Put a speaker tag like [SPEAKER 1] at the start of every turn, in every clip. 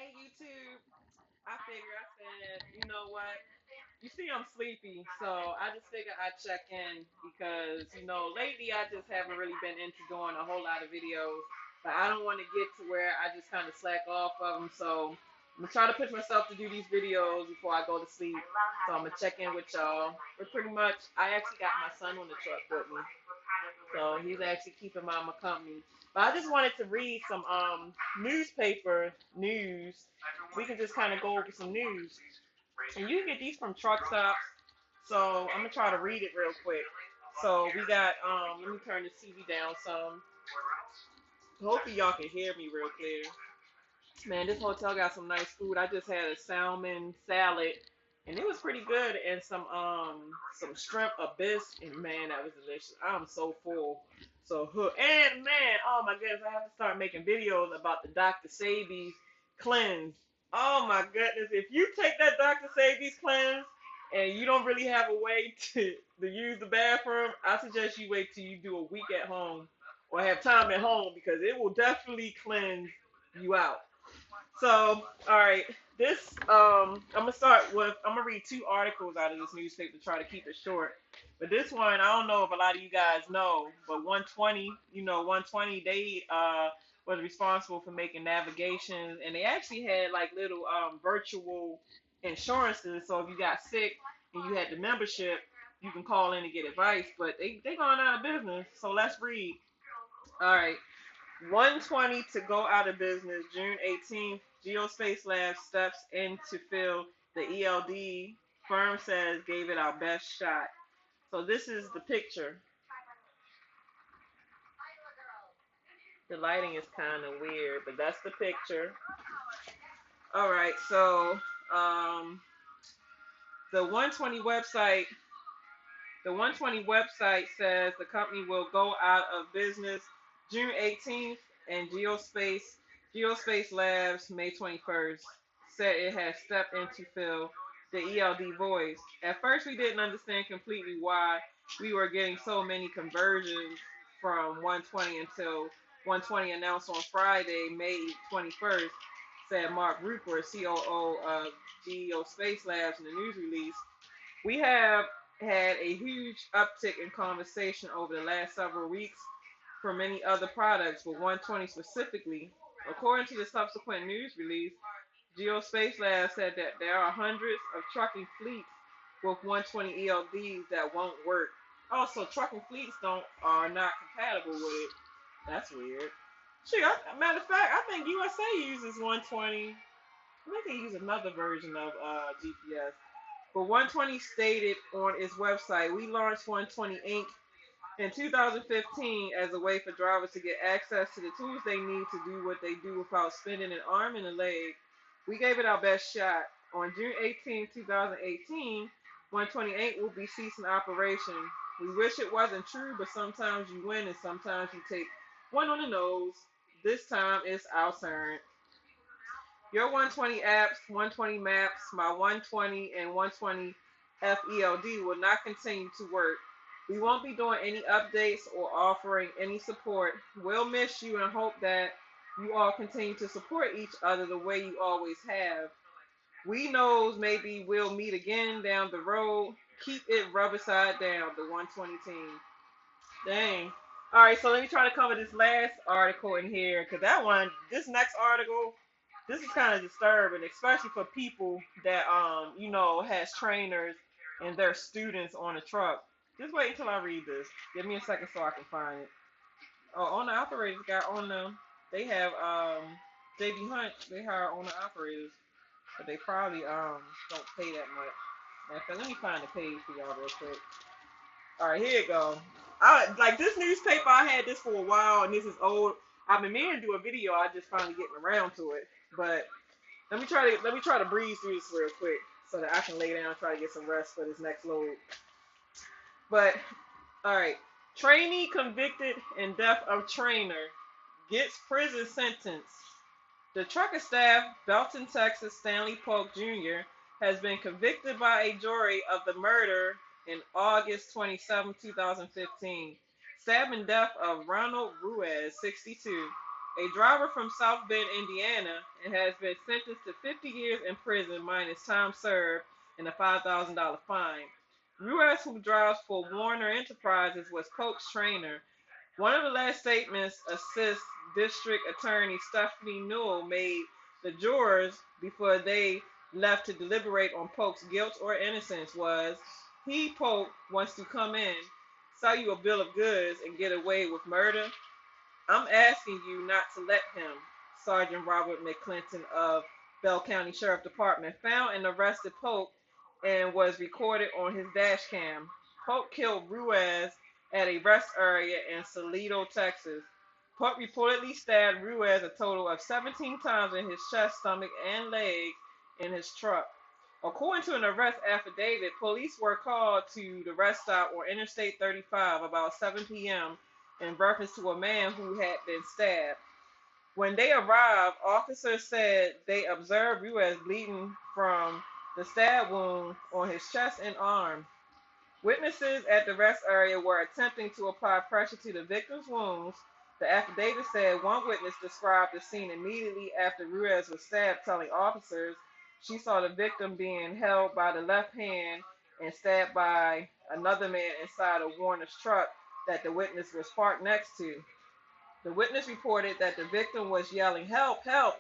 [SPEAKER 1] Hey YouTube, I figured I said, you know what? You see I'm sleepy, so I just figured I'd check in because, lately I just haven't really been into doing a whole lot of videos. But I don't want to get to where I just kind of slack off of them, so I'm gonna try to push myself to do these videos before I go to sleep. So I'm gonna check in with y'all. But pretty much, I actually got my son on the truck with me, so he's actually keeping mama company. But I just wanted to read some newspaper news. We can just kind of go over some news, and you can get these from truck stops. So I'm gonna try to read it real quick. So we got let me turn the TV down some. Hopefully y'all can hear me real clear. Man, this hotel got some nice food. I just had a salmon salad, and it was pretty good, and some shrimp abyss, and man, that was delicious. I'm so full, so hooked. And man, oh my goodness, I have to start making videos about the Dr. Sabi's cleanse. Oh my goodness, if you take that Dr. Sabi's cleanse and you don't really have a way to use the bathroom, I suggest you wait till you do a week at home or have time at home because it will definitely cleanse you out. So, all right, this I'm gonna start with. I'm gonna read two articles out of this newspaper to try to keep it short. But this one, I don't know if a lot of you guys know, but 120, 120, they was responsible for making navigations, and they actually had like little virtual insurances. So if you got sick and you had the membership, you can call in and get advice. But they gone out of business. So let's read. All right. 120 to go out of business June 18th. Geospace Labs steps in to fill the ELD. Firm says gave it our best shot. So this is the picture. The lighting is kind of weird, but that's the picture. All right, so um, the 120 website, the 120 website says the company will go out of business June 18th, and Geospace Labs May 21st said it has stepped in to fill the ELD voice. At first, we didn't understand completely why we were getting so many conversions from 120 until 120 announced on Friday, May 21st, said Mark Rupert, COO of Geospace Labs, in the news release. We have had a huge uptick in conversation over the last several weeks for many other products, but 120 specifically. According to the subsequent news release, Geospace Labs said that there are hundreds of trucking fleets with 120 ELDs that won't work. Also, trucking fleets don't are not compatible with it. That's weird. Shoot, matter of fact, I think USA uses 120. I think they use another version of GPS. But 120 stated on its website, we launched 120 Inc. in 2015 as a way for drivers to get access to the tools they need to do what they do without spending an arm and a leg. We gave it our best shot. On June 18, 2018, 120 Inc. will be ceasing operation. We wish it wasn't true, but sometimes you win and sometimes you take one on the nose. This time it's our turn. Your 120 apps, 120 maps, my 120 and 120 FELD will not continue to work. We won't be doing any updates or offering any support. We'll miss you and hope that you all continue to support each other the way you always have. We knows maybe we'll meet again down the road. Keep it rubber side down, the 120 team. Dang. All right, so let me try to cover this last article in here because this next article, this is kind of disturbing, especially for people that has trainers and their students on the truck. Just wait until I read this. Give me a second so I can find it. Oh, owner operators got on them. They have JB Hunt. They hire owner operators, but they probably don't pay that much. Okay, let me find the page for y'all real quick. All right, here you go. I like this newspaper. I had this for a while, and this is old. I've been meaning to do a video. I just finally getting around to it. But let me try to breeze through this real quick so that I can lay down and try to get some rest for this next load. But all right, trainee convicted in death of trainer gets prison sentence. The trucker staff, Belton, Texas, Stanley Polk Jr., has been convicted by a jury of the murder in August 27, 2015, stabbing death of Ronald Ruiz, 62. a driver from South Bend, Indiana, and has been sentenced to 50 years in prison minus time served and a $5,000 fine. Ruiz, who drives for Warner Enterprises, was Polk's trainer. One of the last statements Assist District Attorney Stephanie Newell made the jurors before they left to deliberate on Polk's guilt or innocence was, he, Polk, wants to come in, sell you a bill of goods, and get away with murder. I'm asking you not to let him, Sergeant Robert McClinton of Bell County Sheriff Department found and arrested Polk and was recorded on his dash cam. Polk killed Ruiz at a rest area in Salito, Texas. Polk reportedly stabbed Ruiz a total of 17 times in his chest, stomach, and legs in his truck. According to an arrest affidavit, police were called to the rest stop on Interstate 35 about 7 p.m. in reference to a man who had been stabbed. When they arrived, officers said they observed Ruiz bleeding from the stab wound on his chest and arm. Witnesses at the rest area were attempting to apply pressure to the victim's wounds. The affidavit said one witness described the scene immediately after Ruiz was stabbed, telling officers she saw the victim being held by the left hand and stabbed by another man inside a Warner's truck that the witness was parked next to. The witness reported that the victim was yelling, "Help, help,"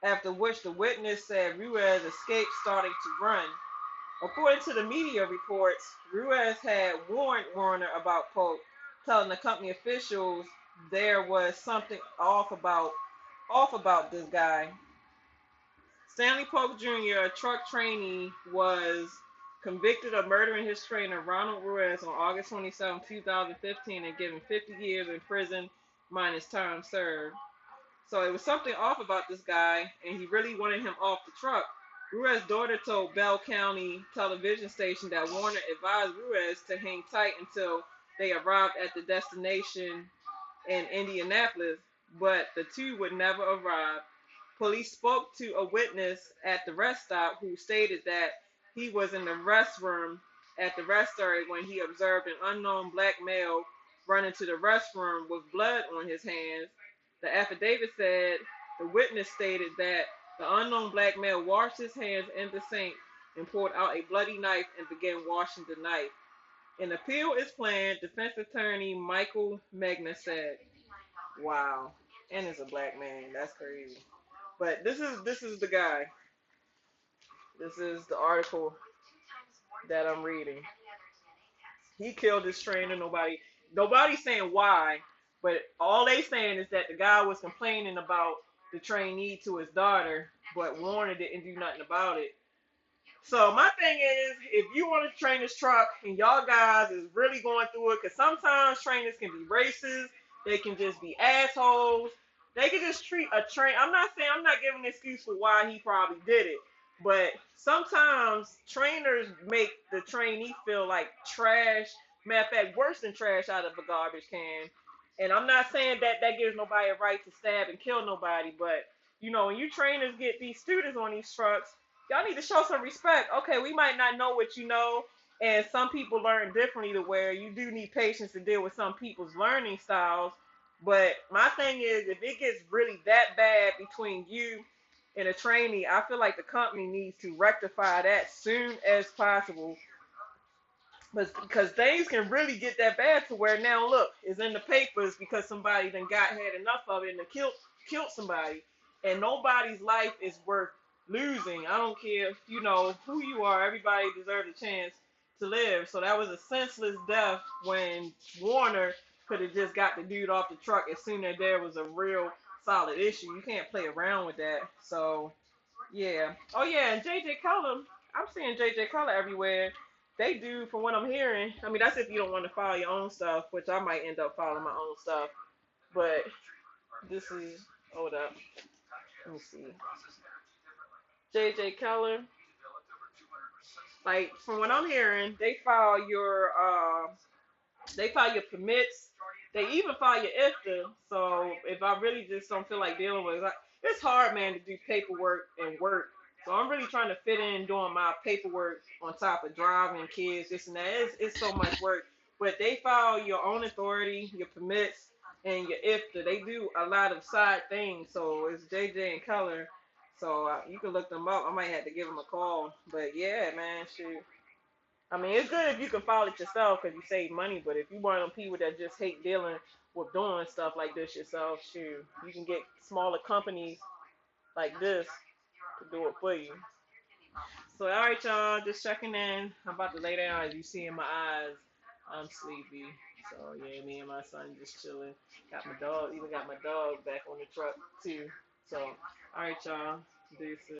[SPEAKER 1] after which the witness said Ruiz escaped, starting to run. According to the media reports, Ruiz had warned Warner about Polk, telling the company officials there was something off about this guy. Stanley Polk Jr., a truck trainee, was convicted of murdering his trainer Ronald Ruiz on August 27, 2015, and given 50 years in prison minus time served. So it was something off about this guy, and he really wanted him off the truck. Ruiz's daughter told Bell County television station that Warner advised Ruiz to hang tight until they arrived at the destination in Indianapolis, but the two would never arrive. Police spoke to a witness at the rest stop who stated that he was in the restroom at the rest area when he observed an unknown black male run into the restroom with blood on his hands. The affidavit said the witness stated that the unknown black male washed his hands in the sink and pulled out a bloody knife and began washing the knife. An appeal is planned, defense attorney Michael Magna said. Wow. And it's a black man. That's crazy. But this is the guy. This is the article that I'm reading. He killed his trainer. Nobody's saying why, but all they saying is that the guy was complaining about the trainee to his daughter, but Warner didn't do nothing about it. So my thing is, if you want to train this truck and y'all guys is really going through it, because sometimes trainers can be racist, they can just be assholes, they can just treat a train. I'm not saying, I'm not giving an excuse for why he probably did it, but sometimes trainers make the trainee feel like trash. Matter of fact, worse than trash out of a garbage can. And I'm not saying that that gives nobody a right to stab and kill nobody, but when you trainers get these students on these trucks, y'all need to show some respect. Okay, we might not know what you know, and some people learn differently to where you do need patience to deal with some people's learning styles. But my thing is, if it gets really that bad between you and a trainee, I feel like the company needs to rectify that soon as possible. Because things can really get that bad to where now look, it's in the papers because somebody then had enough of it and killed somebody, and nobody's life is worth losing. I don't care who you are. Everybody deserves a chance to live. So that was a senseless death when Warner could have just got the dude off the truck as soon as there was a real solid issue. You can't play around with that. So yeah. Oh yeah, and JJ Cullum. I'm seeing JJ Cullum everywhere. They do, from what I'm hearing. I mean, that's if you don't want to follow your own stuff, which I might end up following my own stuff. But this is, hold up. Let me see. JJ Keller. Like from what I'm hearing, they file your permits. They even file your IFTA. So if I really just don't feel like dealing with it, it's hard, man, to do paperwork and work. So I'm really trying to fit in doing my paperwork on top of driving kids, this and that. It's so much work. But they file your own authority, your permits, and your IFTA. They do a lot of side things. So it's JJ and Color. So you can look them up. I might have to give them a call. But yeah, man, shoot. I mean, it's good if you can file it yourself because you save money. But if you one of them people that just hate dealing with doing stuff like this yourself, shoot, you can get smaller companies like this to do it for you. So, all right, y'all, just checking in. I'm about to lay down. As you see in my eyes, I'm sleepy. So, yeah, me and my son just chilling. Got my dog, even got my dog back on the truck, too. So, all right, y'all, deuces.